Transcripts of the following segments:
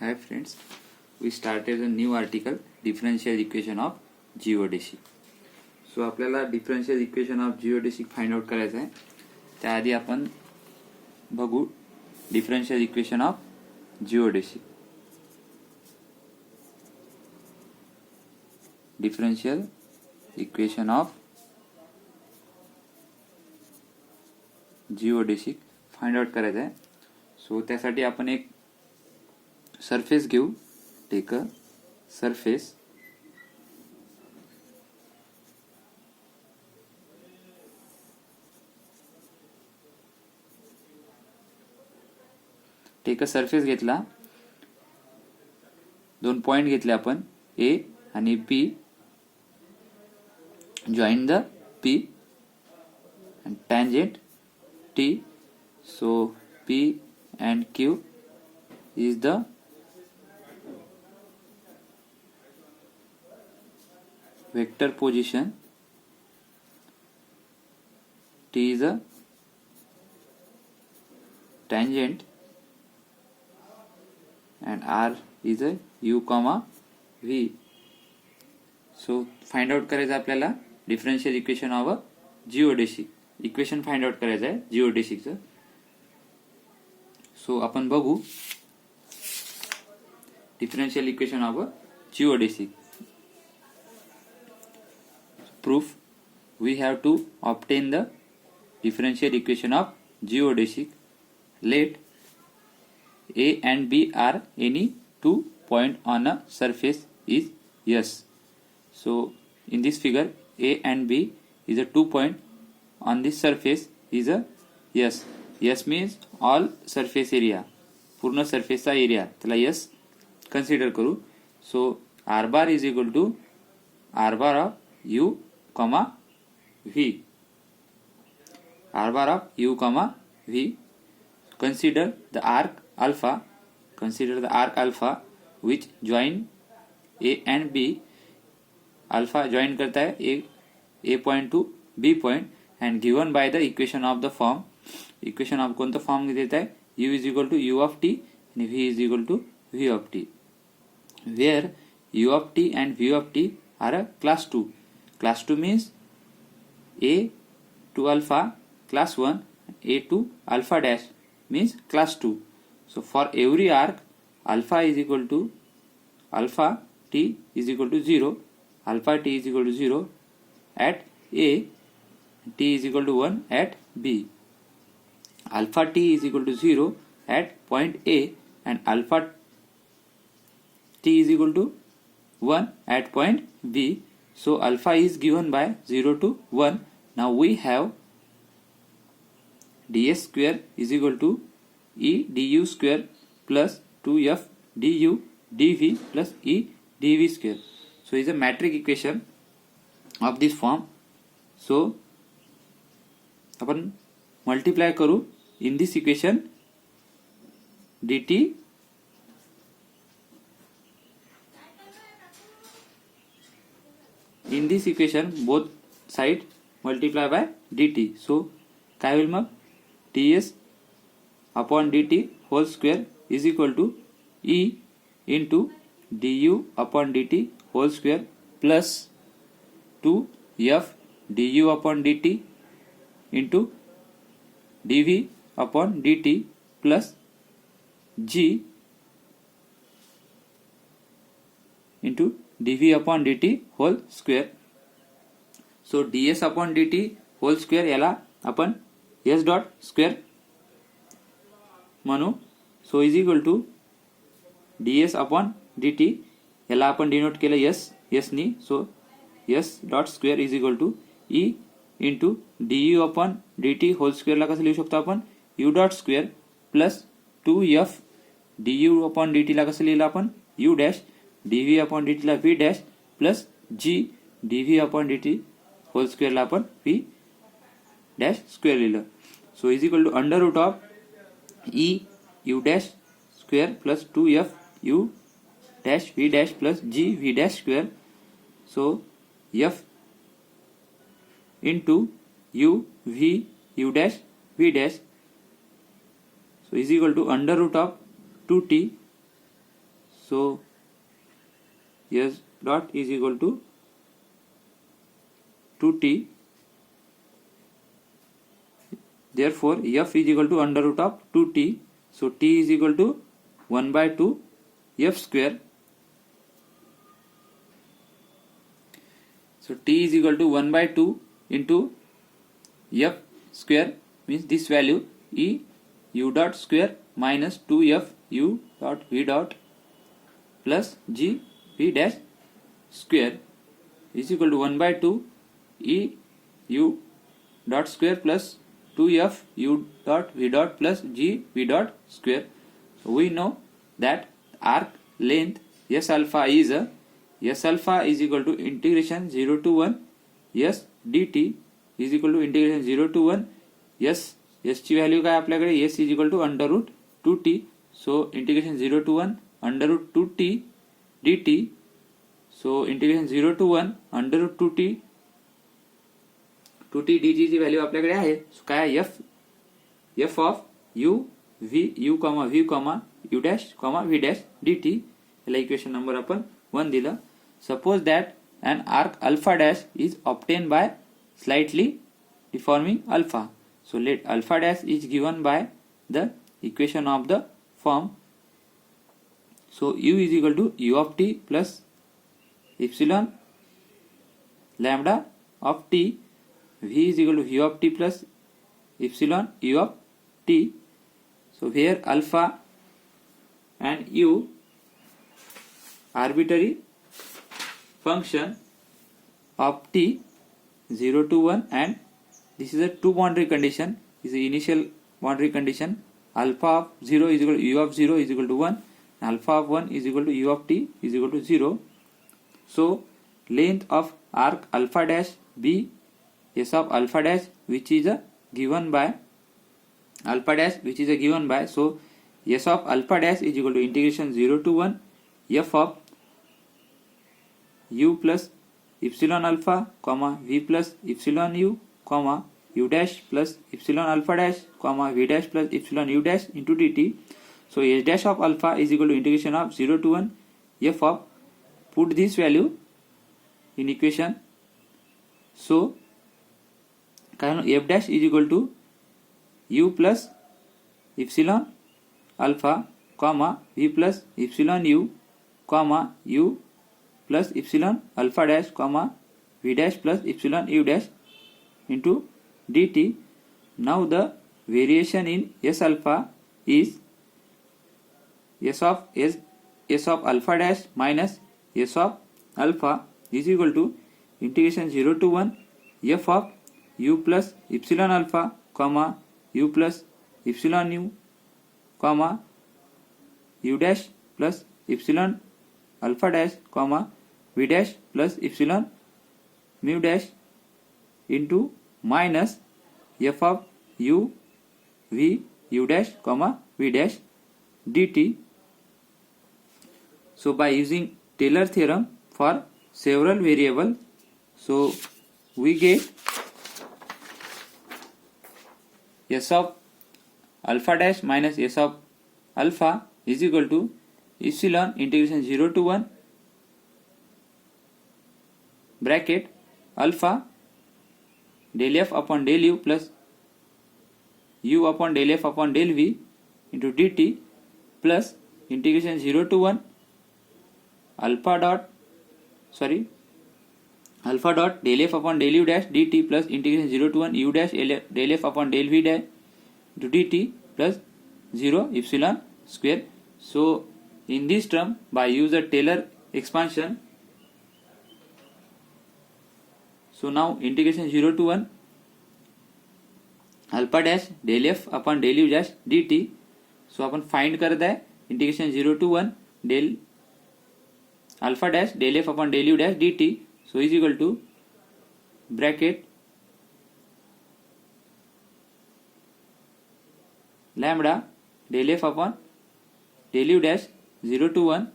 Hi friends, we started a new article, differential equation of geodesic. So आपल्याला differential equation of geodesic find out करायचं आहे. त्याआधी आपण बघू differential equation of geodesic. Differential equation of geodesic find out करायचं आहे. So त्यासाठी आपण एक सरफेस घेऊ. Take a surface. Take a surface घेतला. दोन पॉइंट घेतले आपण ए आणि P. Join the P and tangent T. So P and Q is the vector position. T is a tangent and R is a U comma V. So find out करायचं आपल्याला differential equation of a geodesic. Equation find out करायचं आहे जिओडेसिकचं. So आपण बघू differential equation of a geodesic. Proof. We have to obtain the differential equation of geodesic. Let A and B are any two point on a surface is S. So in this figure A and B is a 2 point on this surface is a S. S means all surface area. पूर्ण surface चा area त्याला S consider करू. So R bar is equal to R bar of U comma V. R bar of U comma V. Consider the arc alpha. Consider the arc alpha which join A and B. Alpha join करता है A point to B point and given by the equation of the form. Equation of कोणतं form देता है U is equal to U of T and V is equal to V of T. Where U of T and V of T are a class 2. Class 2 means A to alpha class 1, A to alpha dash means class 2. So for every arc alpha is equal to alpha T is equal to 0. Alpha T is equal to 0 at A. T is equal to 1 at B. Alpha T is equal to 0 at point A and alpha T is equal to 1 at point B. So alpha is given by 0 to 1. Now we have ds square is equal to E du square plus 2f du dv plus E dv square. So is a metric equation of this form. So upon multiply करू in this equation dt in this equation both side multiply by dt. So काय होईल मग ds upon dt whole square is equal to E into du upon dt whole square plus 2f du upon dt into dv upon dt plus g into dv upon dt whole square. So ds upon dt whole square याला आपण s dot square म्हणू. So is equal to ds upon dt याला आपण denote केलं s knee. So s dot square is equal to E into du upon dt whole square ला कसं लिहू शकतो आपण u dot square plus 2f du upon dt ला कसं लिहिलं आपण u dash dv upon dt ला v dash plus g dv upon dt whole square ला आपण v dash square लिहिलं. So is equal to under root of E u dash square plus 2f u dash v dash plus g v dash square. So f into u v u dash v dash. So is equal to under root of 2t So s dot is equal to 2t. Therefore f is equal to under root of 2t. So t is equal to 1 by 2 f square. So t is equal to 1 by 2 into f square, means this value e u dot square minus 2f u dot v dot plus g v dash square is equal to 1 by 2 e u dot square plus 2f u dot v dot plus g v dot square. So we know that arc length s alpha is s alpha is equal to integration 0 to 1 s dt is equal to integration 0 to 1 s ची value काय आपल्याकडे s is equal to under root 2t. So integration 0 to 1 under root 2t dt. So integration 0 to 1 under root 2t dt ची value आपल्याकडे आहे. सो काय f of u v u u dash v dash dt. याला equation number आपण 1 दिलं. Suppose that an arc alpha dash is obtained by slightly deforming alpha. So let alpha dash is given by the equation of the form. So u is equal to u of t plus epsilon lambda of t. V is equal to v of t plus epsilon u of t. So here alpha and u arbitrary function of t 0 to 1, and this is a two boundary condition. This is the initial boundary condition. Alpha of 0 is equal to u of 0 is equal to 1, and alpha of 1 is equal to u of t is equal to 0. So length of arc alpha dash b s of alpha dash which is a given by alpha dash which is a given by, so s of alpha dash is equal to integration 0 to 1 f of u plus epsilon alpha comma v plus epsilon u comma u dash plus epsilon alpha dash comma v dash plus epsilon u dash into dt. So s dash of alpha is equal to integration of 0 to 1 f of, put this value in equation. So f dash is equal to u plus epsilon alpha comma v plus epsilon u comma u plus epsilon alpha dash comma v dash plus epsilon u dash into dt. Now the variation in s alpha is s of alpha dash minus s of alpha is equal to integration 0 to 1 f of u plus epsilon alpha comma u plus epsilon u comma u dash plus epsilon alpha dash comma v dash plus epsilon mu dash into minus f of u v u dash comma v dash dt. So by using Taylor theorem for several variables, so we get s of alpha dash minus s of alpha is equal to epsilon integration 0 to 1 bracket alpha del f upon del u plus u upon del f upon del v into dt plus integration 0 to 1 alpha dot del f upon del u dash dt plus integration 0 to 1 u dash del f upon del v dash into dt plus 0 epsilon square. So in this term, by use the Taylor expansion, so now integration 0 to 1 alpha dash del f upon del u dash dt. So आपण find करत आहे integration 0 to 1 del alpha dash del f upon del u dash dt. So is equal to bracket lambda del f upon del u dash 0 to 1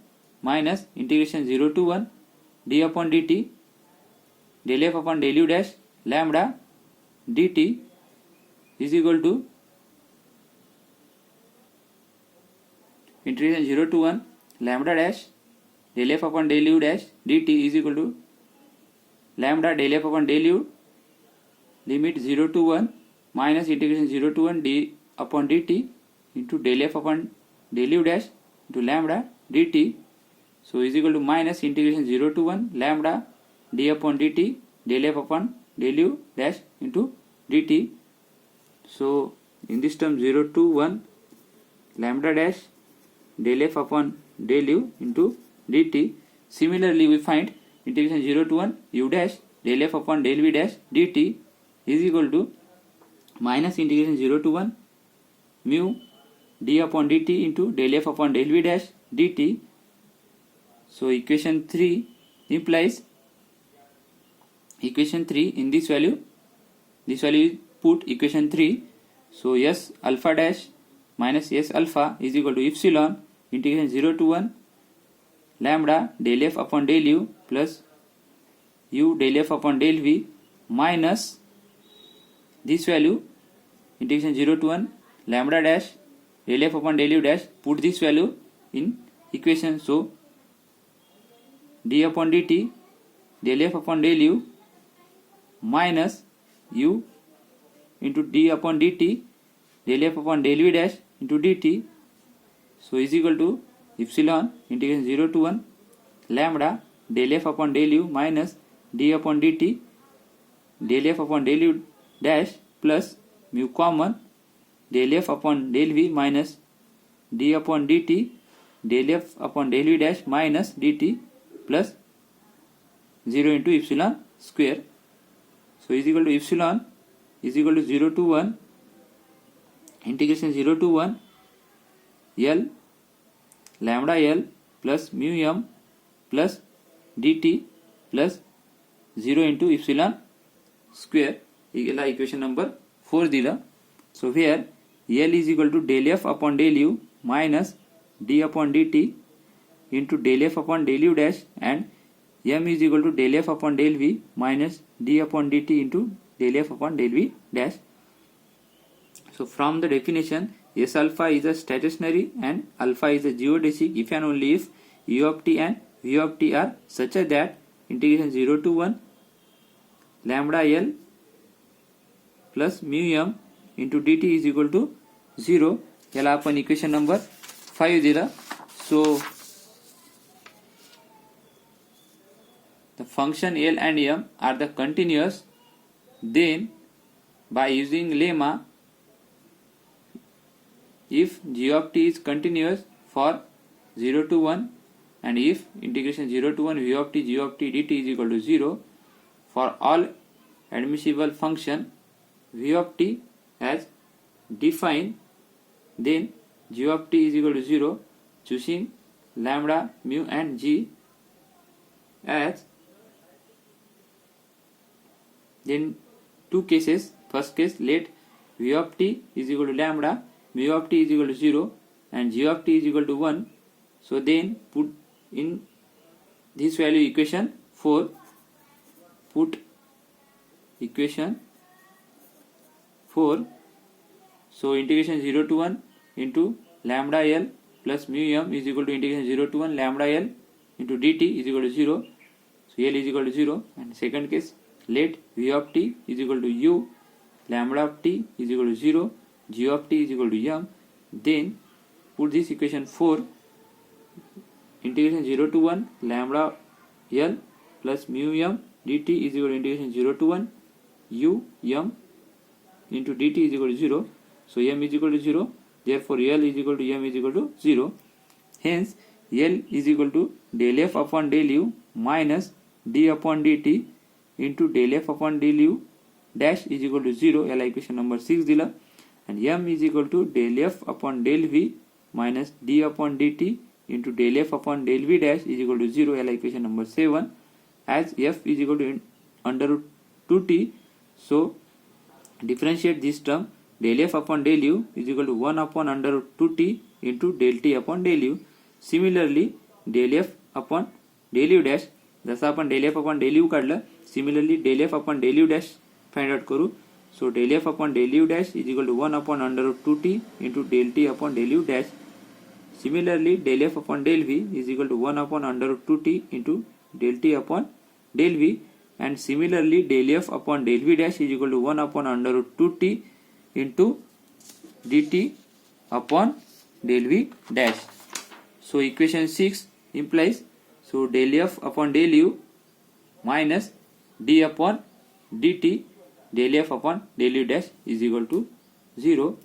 minus integration 0 to 1 d upon dt del f upon del u dash lambda dt is equal to integration 0 to 1 lambda dash del f upon del u dash dt is equal to lambda del f upon del u limit 0 to 1 minus integration 0 to 1 d upon dt into del f upon del u dash into lambda dt. So is equal to minus integration 0 to 1 lambda d upon dt del f upon del u dash into dt. So in this term 0 to 1 lambda dash del f upon del u into dt. Similarly we find integration 0 to 1 u dash del f upon del v dash dt is equal to minus integration 0 to 1 mu d upon dt into del f upon del v dash dt. So equation 3 implies equation 3 in this value is put equation 3. So s alpha dash minus s alpha is equal to epsilon integration 0 to 1 lambda del f upon del u plus u del f upon del v minus this value integration 0 to 1 lambda dash del f upon del u dash, put this value in equation. So d upon dt del f upon del u minus u into d upon dt del f upon del v dash into dt. So is equal to epsilon integration 0 to 1 lambda del f upon del u minus d upon dt del f upon del u dash plus mu common del f upon del v minus d upon dt del f upon del v dash minus dt plus 0 into epsilon square. So is equal to epsilon is equal to 0 to 1 integration 0 to 1 L lambda L plus mu m plus dt plus 0 into epsilon square. याला equation number 4 दिला. So here L is equal to del f upon del u minus d upon dt into del f upon del u dash and m is equal to del f upon del v minus d upon dt into del f upon del v dash. So from the definition, S alpha is a stationary and alpha is a geodesic if and only if u of t and v of t are such that integration 0 to 1 lambda L plus mu m into dt is equal to 0. याला आपण equation number 5 दिला. So the function L and m are the continuous, then by using lemma, if g of t is continuous for 0 to 1 and if integration 0 to 1 v of t g of t dt is equal to 0 for all admissible function v of t as defined, then g of t is equal to 0, choosing lambda, mu and g as then two cases. First case, let v of t is equal to lambda, mu of t is equal to 0 and g of t is equal to 1. So then put in this value equation 4, put equation 4. So integration 0 to 1 into lambda L plus mu m is equal to integration 0 to 1 lambda L into dt is equal to 0. So L is equal to 0. And second case, let v of t is equal to u, lambda of t is equal to 0, g of t is equal to m. Then put this equation 4, integration 0 to 1 lambda L plus mu m dt is equal to integration 0 to 1 u m into dt is equal to 0. So m is equal to 0, therefore L is equal to m is equal to 0. Hence L is equal to del f upon del u minus d upon dt into del f upon del u dash is equal to 0. याला equation number 6 दिला. And m is equal to del f upon del v minus d upon dt into del f upon del v dash is equal to 0. याला equation number 7. As f is equal to under root 2t, so differentiate this term. Del f upon del u is equal to 1 upon under root 2t into del t upon del u. Similarly del f upon del u dash, जसं आपण del f upon del u काढलं, similarly del f upon del u dash find out करू. So del f upon del u dash is equal to 1 upon under root 2t into del t upon del u dash. Similarly, del f upon del v is equal to 1 upon under root 2t into del t upon del v, and similarly del f upon del v dash is equal to 1 upon under root 2t into dt upon del v dash. So equation 6 implies, so del f upon del u minus d upon dt del f upon del u dash is equal to 0.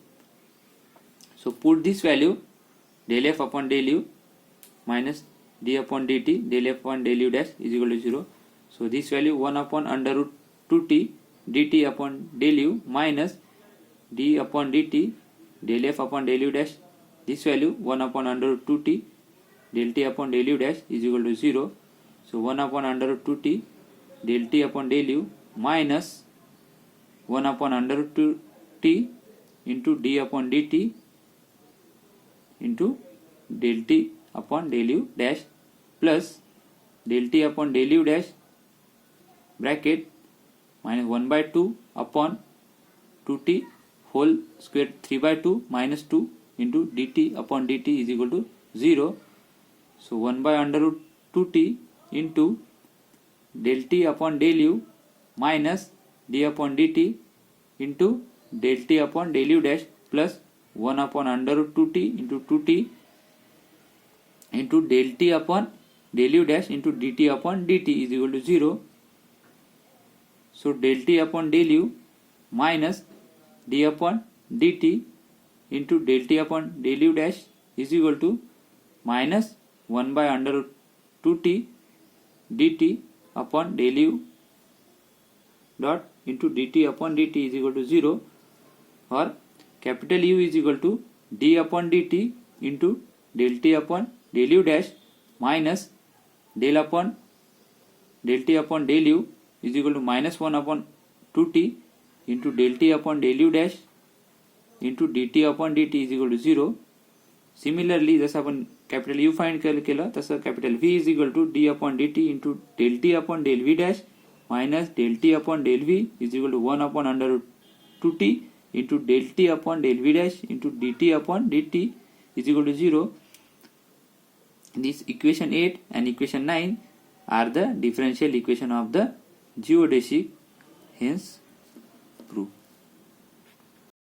So put this value del f upon del u minus d upon dt del f upon del u dash is equal to 0. So this value 1 upon under root 2t dt upon del u minus d upon dt del f upon del u dash, this value 1 upon under root 2t del t upon del u dash is equal to 0. So 1 upon under root 2t del t upon del u minus 1 upon under root 2t into d upon dt into del t upon del u dash plus del t upon del u dash bracket minus 1 by 2 upon 2t whole square 3 by 2 minus 2 into dt upon dt is equal to 0. So 1 by under root 2t into del t upon del u minus d upon dt into del t upon del u dash plus 1 upon under root 2t into del t upon del u dash into dt upon dt is equal to 0. So del t upon del u minus d upon dt into del t upon del u dash is equal to minus 1 by under root 2t dt upon del u dot into dt upon dt is equal to 0, or capital U is equal to d upon dt into del t upon del u dash minus del t upon del u is equal to minus 1 upon 2t into del t upon del u dash into dt upon dt is equal to 0. Similarly, जसं आपण capital U find केलं तसं capital V is equal to d upon dt into del t upon del v dash minus del t upon del v is equal to 1 upon under root 2t into del t upon del v dash into dt upon dt is equal to 0. This equation 8 and equation 9 are the differential equation of the geodesic. Hence